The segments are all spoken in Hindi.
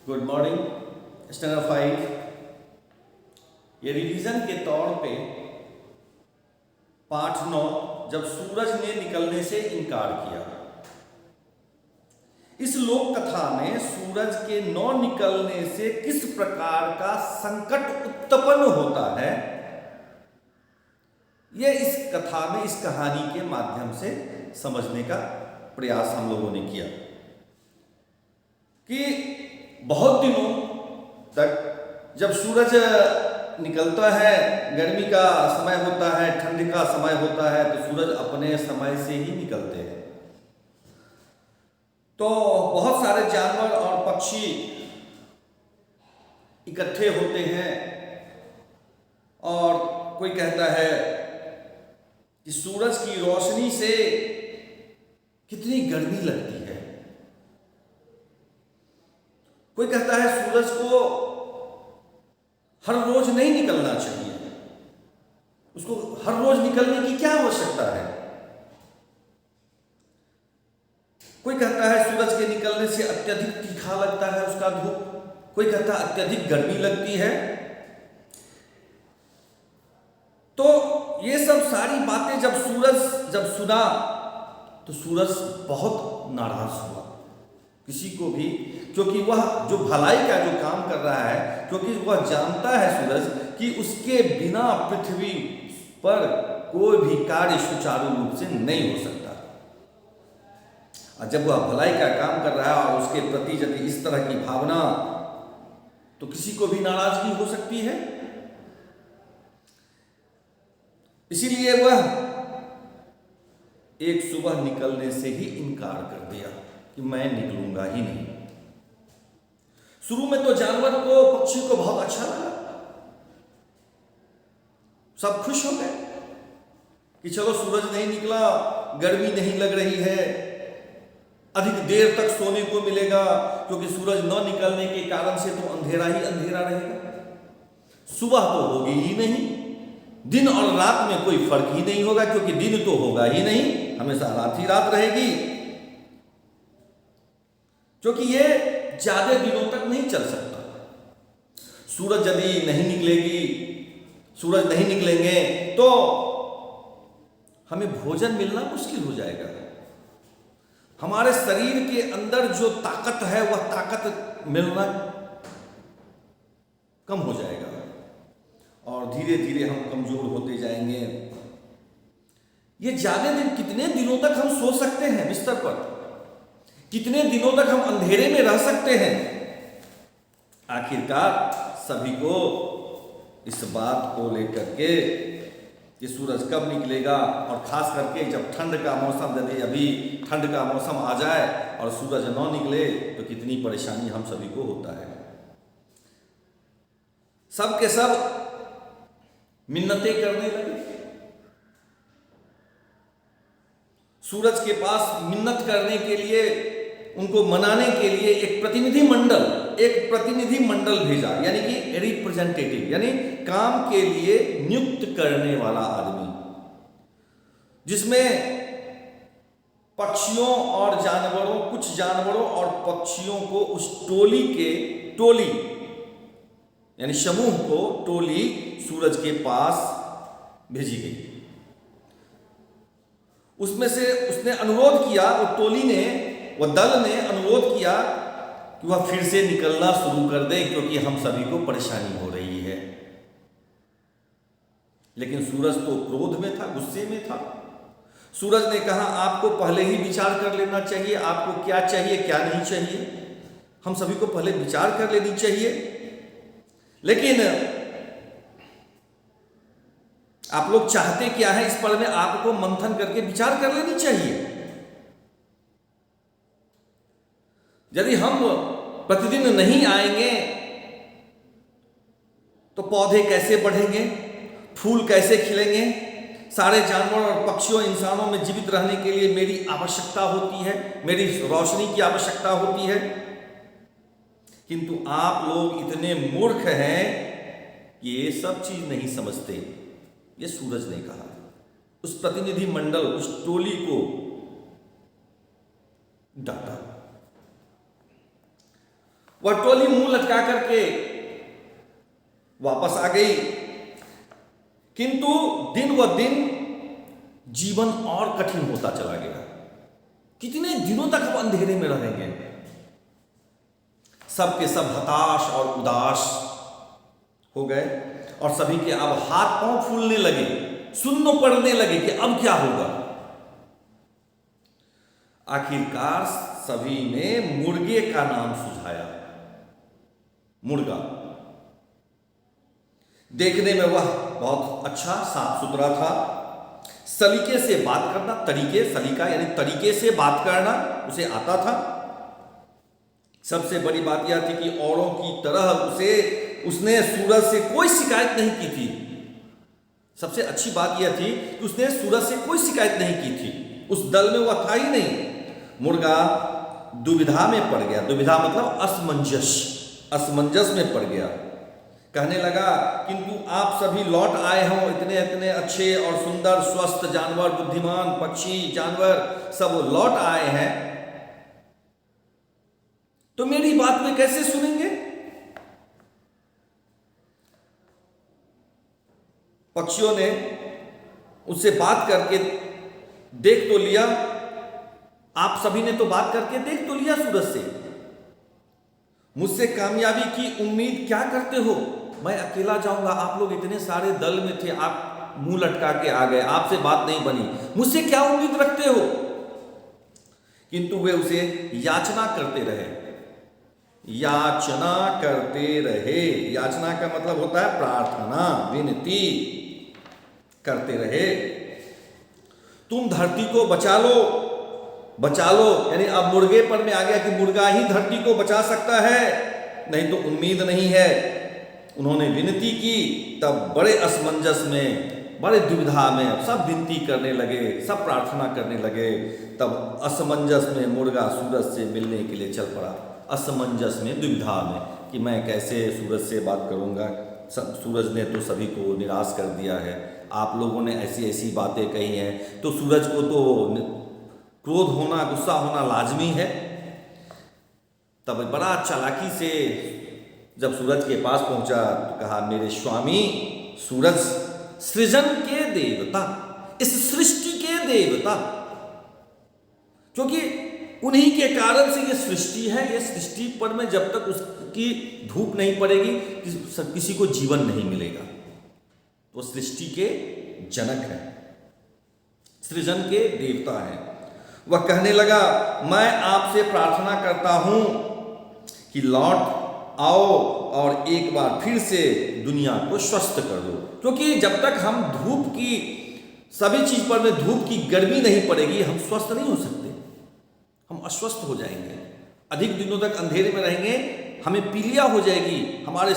Good morning standard 5। ये रिवीजन के तौर पे पाठ 9, जब सूरज ने निकलने से इनकार किया। इस लोक कथा में सूरज के न निकलने से किस प्रकार का संकट उत्पन्न होता है, यह इस कथा में, इस कहानी के माध्यम से समझने का प्रयास हम लोगों ने किया कि बहुत दिनों तक जब सूरज निकलता है, गर्मी का समय होता है, ठंड का समय होता है, तो सूरज अपने समय से ही निकलते हैं। तो बहुत सारे जानवर और पक्षी इकट्ठे होते हैं और कोई कहता है कि सूरज की रोशनी से कितनी गर्मी लगती है। कोई कहता है सूरज को हर रोज नहीं निकलना चाहिए, उसको हर रोज निकलने की क्या आवश्यकता है। कोई कहता है सूरज के निकलने से अत्यधिक तीखा लगता है उसका धूप, कोई कहता है अत्यधिक गर्मी लगती है। तो ये सब सारी बातें जब सुना तो सूरज बहुत नाराज हुआ। किसी को भी, क्योंकि वह जो भलाई का जो काम कर रहा है, क्योंकि वह जानता है सूरज कि उसके बिना पृथ्वी पर कोई भी कार्य सुचारू रूप से नहीं हो सकता। और जब वह भलाई का काम कर रहा है और उसके प्रति यदि इस तरह की भावना, तो किसी को भी नाराजगी हो सकती है। इसीलिए वह एक सुबह निकलने से ही इनकार कर दिया कि मैं निकलूंगा ही नहीं। शुरू में तो जानवर को, पक्षी को बहुत अच्छा लगा, सब खुश हो गए कि चलो सूरज नहीं निकला, गर्मी नहीं लग रही है, अधिक देर तक सोने को मिलेगा, क्योंकि सूरज न निकलने के कारण से तो अंधेरा ही अंधेरा रहेगा। सुबह तो होगी ही नहीं, दिन और रात में कोई फर्क ही नहीं होगा, क्योंकि दिन तो होगा ही नहीं, हमेशा रात ही रात रहेगी। क्योंकि ये ज्यादा दिनों तक नहीं चल सकता। सूरज यदि नहीं निकलेंगे तो हमें भोजन मिलना मुश्किल हो जाएगा। हमारे शरीर के अंदर जो ताकत है, वह ताकत मिलना कम हो जाएगा और धीरे धीरे हम कमजोर होते जाएंगे। ये ज्यादा दिन, कितने दिनों तक हम सो सकते हैं बिस्तर पर, कितने दिनों तक हम अंधेरे में रह सकते हैं। आखिरकार सभी को इस बात को लेकर के कि सूरज कब निकलेगा, और खास करके जब ठंड का मौसम, यदि अभी ठंड का मौसम आ जाए और सूरज न निकले तो कितनी परेशानी हम सभी को होता है। सब के सब मिन्नतें करने लगे। सूरज के पास मिन्नत करने के लिए, उनको मनाने के लिए एक प्रतिनिधि मंडल भेजा, यानी कि रिप्रेजेंटेटिव, यानी काम के लिए नियुक्त करने वाला आदमी, जिसमें पक्षियों और जानवरों, कुछ जानवरों और पक्षियों को उस टोली यानी समूह को, टोली सूरज के पास भेजी गई। उसमें से उसने अनुरोध किया, वो दल ने अनुरोध किया कि वह फिर से निकलना शुरू कर दे, क्योंकि हम सभी को परेशानी हो रही है। लेकिन सूरज तो क्रोध में था, गुस्से में था। सूरज ने कहा आपको पहले ही विचार कर लेना चाहिए, आपको क्या चाहिए क्या नहीं चाहिए, हम सभी को पहले विचार कर लेनी चाहिए। लेकिन आप लोग चाहते क्या है, इस पर में आपको मंथन करके विचार कर लेनी चाहिए। यदि हम प्रतिदिन नहीं आएंगे तो पौधे कैसे बढ़ेंगे, फूल कैसे खिलेंगे, सारे जानवर और पक्षियों, इंसानों में जीवित रहने के लिए मेरी आवश्यकता होती है, मेरी रोशनी की आवश्यकता होती है। किंतु आप लोग इतने मूर्ख हैं कि ये सब चीज नहीं समझते। ये सूरज ने कहा। उस प्रतिनिधि मंडल, उस टोली को डांटा। वह टोली मुंह लटका करके वापस आ गई। किंतु दिन व दिन जीवन और कठिन होता चला गया। कितने दिनों तक हम अंधेरे में रहेंगे? सबके सब हताश और उदास हो गए और सभी के अब हाथ पांव फूलने लगे, सुन्न पड़ने लगे कि अब क्या होगा। आखिरकार सभी ने मुर्गे का नाम सुझाया। मुर्गा देखने में वह बहुत अच्छा साफ सुथरा था। सलीके से बात करना, सलीका यानी तरीके से बात करना उसे आता था। सबसे बड़ी बात यह थी कि औरों की तरह उसने सूरज से कोई शिकायत नहीं की थी। सबसे अच्छी बात यह थी कि उसने सूरज से कोई शिकायत नहीं की थी। उस दल में वह था ही नहीं। मुर्गा दुविधा में पड़ गया। दुविधा मतलब असमंजस में पड़ गया। कहने लगा, किंतु आप सभी लौट आए हो, इतने इतने अच्छे और सुंदर स्वस्थ जानवर, बुद्धिमान पक्षी जानवर सब लौट आए हैं, तो मेरी बात में कैसे सुनेंगे? पक्षियों ने उससे बात करके देख तो लिया। आप सभी ने तो बात करके देख तो लिया सूरज से। मुझसे कामयाबी की उम्मीद क्या करते हो? मैं अकेला जाऊंगा, आप लोग इतने सारे दल में थे, आप मुंह लटका के आ गए, आपसे बात नहीं बनी, मुझसे क्या उम्मीद रखते हो? किंतु वे उसे याचना करते रहे। याचना का मतलब होता है प्रार्थना, विनती करते रहे। तुम धरती को बचा लो, यानी अब मुर्गे पर में आ गया कि मुर्गा ही धरती को बचा सकता है, नहीं तो उम्मीद नहीं है। उन्होंने विनती की, तब बड़े असमंजस में, बड़े दुविधा में सब विनती करने लगे, सब प्रार्थना करने लगे। तब असमंजस में मुर्गा सूरज से मिलने के लिए चल पड़ा। असमंजस में, दुविधा में कि मैं कैसे सूरज से बात करूंगा। सूरज ने तो सभी को निराश कर दिया है, आप लोगों ने ऐसी ऐसी बातें कही हैं, तो सूरज को तो क्रोध होना, गुस्सा होना लाजमी है। तब बड़ा चालाकी से जब सूरज के पास पहुंचा तो कहा, मेरे स्वामी सूरज, सृजन के देवता, इस सृष्टि के देवता, क्योंकि उन्हीं के कारण से ये सृष्टि है। ये सृष्टि पर में जब तक उसकी धूप नहीं पड़ेगी किसी को जीवन नहीं मिलेगा। तो सृष्टि के जनक है, सृजन के देवता है। वह कहने लगा, मैं आपसे प्रार्थना करता हूं कि लौट आओ और एक बार फिर से दुनिया को स्वस्थ कर दो। क्योंकि जब तक हम धूप की, सभी चीज पर में धूप की गर्मी नहीं पड़ेगी, हम स्वस्थ नहीं हो सकते, हम अस्वस्थ हो जाएंगे। अधिक दिनों तक अंधेरे में रहेंगे, हमें पीलिया हो जाएगी, हमारे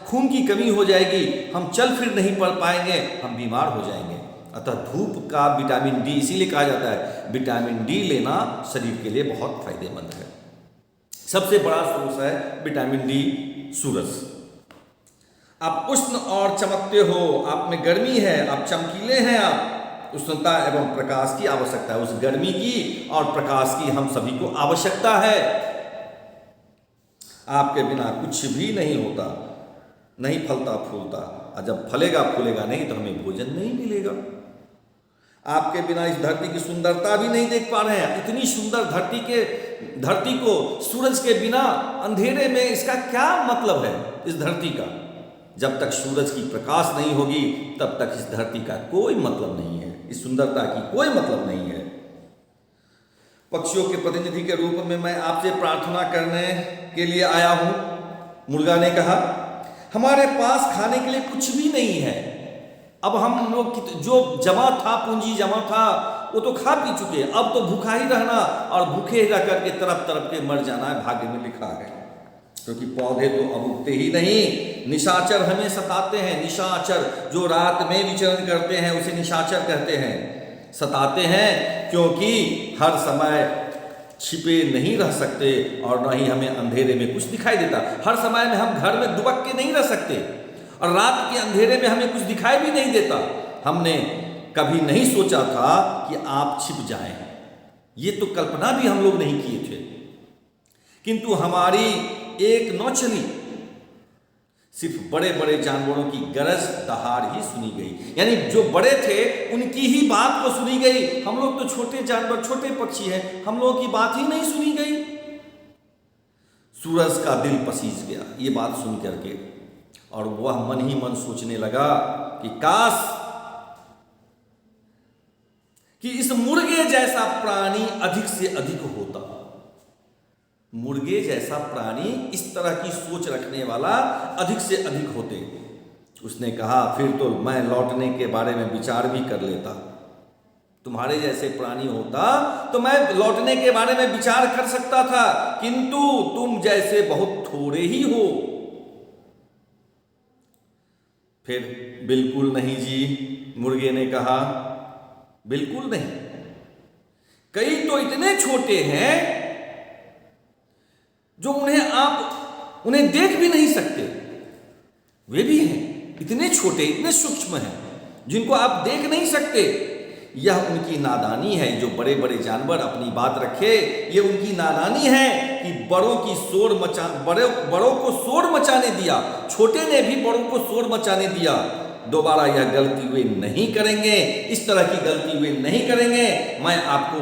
खून की कमी हो जाएगी, हम चल फिर नहीं पड़ पाएंगे, हम बीमार हो जाएंगे। अतः धूप का विटामिन डी, इसीलिए कहा जाता है विटामिन डी लेना शरीर के लिए बहुत फायदेमंद है। सबसे बड़ा सोर्स है विटामिन डी सूरज। आप उष्ण और चमकते हो, आप में गर्मी है, आप चमकीले हैं, आप उष्णता एवं प्रकाश की आवश्यकता है। उस गर्मी की और प्रकाश की हम सभी को आवश्यकता है। आपके बिना कुछ भी नहीं होता, नहीं फलता फूलता, और जब फलेगा फूलेगा नहीं तो हमें भोजन नहीं मिलेगा। आपके बिना इस धरती की सुंदरता भी नहीं देख पा रहे हैं। इतनी सुंदर धरती को सूरज के बिना अंधेरे में, इसका क्या मतलब है इस धरती का? जब तक सूरज की प्रकाश नहीं होगी तब तक इस धरती का कोई मतलब नहीं है, इस सुंदरता की कोई मतलब नहीं है। पक्षियों के प्रतिनिधि के रूप में मैं आपसे प्रार्थना करने के लिए आया हूं। मुर्गा ने कहा, हमारे पास खाने के लिए कुछ भी नहीं है। अब हम लोग जो जमा था, पूंजी जमा था, वो तो खा पी चुके, अब तो भूखा ही रहना और भूखे रह करके तरफ तरफ के मर जाना है, भाग्य में लिखा है। क्योंकि पौधे तो अब उगते ही नहीं। निशाचर हमें सताते हैं, निशाचर जो रात में विचरण करते हैं उसे निशाचर कहते हैं। सताते हैं क्योंकि हर समय छिपे नहीं रह सकते और न ही हमें अंधेरे में कुछ दिखाई देता। हर समय में हम घर में दुबक के नहीं रह सकते और रात के अंधेरे में हमें कुछ दिखाई भी नहीं देता। हमने कभी नहीं सोचा था कि आप छिप जाएं, ये तो कल्पना भी हम लोग नहीं किए थे। किंतु हमारी एक न चली, सिर्फ बड़े बड़े जानवरों की गरज दहाड़ ही सुनी गई। यानी जो बड़े थे उनकी ही बात को सुनी गई। हम लोग तो छोटे जानवर, छोटे पक्षी हैं, हम लोगों की बात ही नहीं सुनी गई। सूरज का दिल पसीज गया ये बात सुन करके, और वह मन ही मन सोचने लगा कि काश कि इस मुर्गे जैसा प्राणी अधिक से अधिक होता। मुर्गे जैसा प्राणी, इस तरह की सोच रखने वाला अधिक से अधिक होते। उसने कहा फिर तो मैं लौटने के बारे में विचार भी कर लेता। तुम्हारे जैसे प्राणी होता तो मैं लौटने के बारे में विचार कर सकता था, किंतु तुम जैसे बहुत थोड़े ही हो। फिर बिल्कुल नहीं जी, मुर्गे ने कहा, बिल्कुल नहीं। कई तो इतने छोटे हैं जो उन्हें देख भी नहीं सकते। वे भी हैं इतने छोटे, इतने सूक्ष्म हैं जिनको आप देख नहीं सकते। यह उनकी नादानी है। जो बड़े बड़े जानवर अपनी बात रखे, ये उनकी नादानी है कि बड़ों को शोर मचाने दिया, छोटे ने भी बड़ों को शोर मचाने दिया। दोबारा यह गलती वे नहीं करेंगे, इस तरह की गलती वे नहीं करेंगे। मैं आपको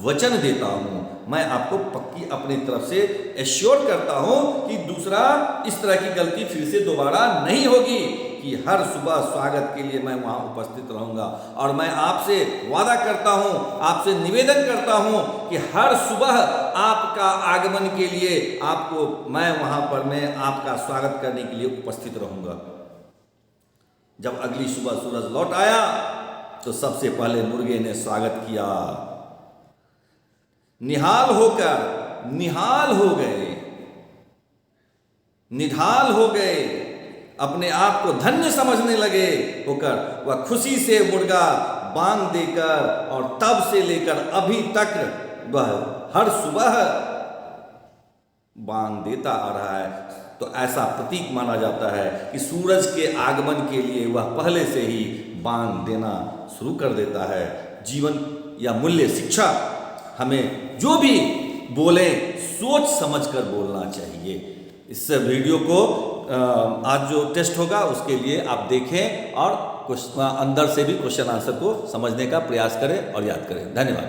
वचन देता हूं, मैं आपको पक्की अपनी तरफ से एश्योर करता हूं कि दूसरा इस तरह की गलती फिर से दोबारा नहीं होगी, कि हर सुबह स्वागत के लिए मैं वहां उपस्थित रहूंगा। और मैं आपसे वादा करता हूं, आपसे निवेदन करता हूं कि हर सुबह आपका आगमन के लिए मैं वहां पर मैं आपका स्वागत करने के लिए उपस्थित रहूंगा। जब अगली सुबह सूरज लौट आया तो सबसे पहले मुर्गे ने स्वागत किया। निहाल हो गए, अपने आप को धन्य समझने लगे होकर वह खुशी से मुर्गा बांग देकर, और तब से लेकर अभी तक वह हर सुबह बांग देता आ रहा है। तो ऐसा प्रतीक माना जाता है कि सूरज के आगमन के लिए वह पहले से ही बांग देना शुरू कर देता है। जीवन या मूल्य शिक्षा हमें जो भी बोले सोच समझकर बोलना चाहिए। इस वीडियो को आज जो टेस्ट होगा उसके लिए आप देखें और अंदर से भी क्वेश्चन आंसर को समझने का प्रयास करें और याद करें। धन्यवाद।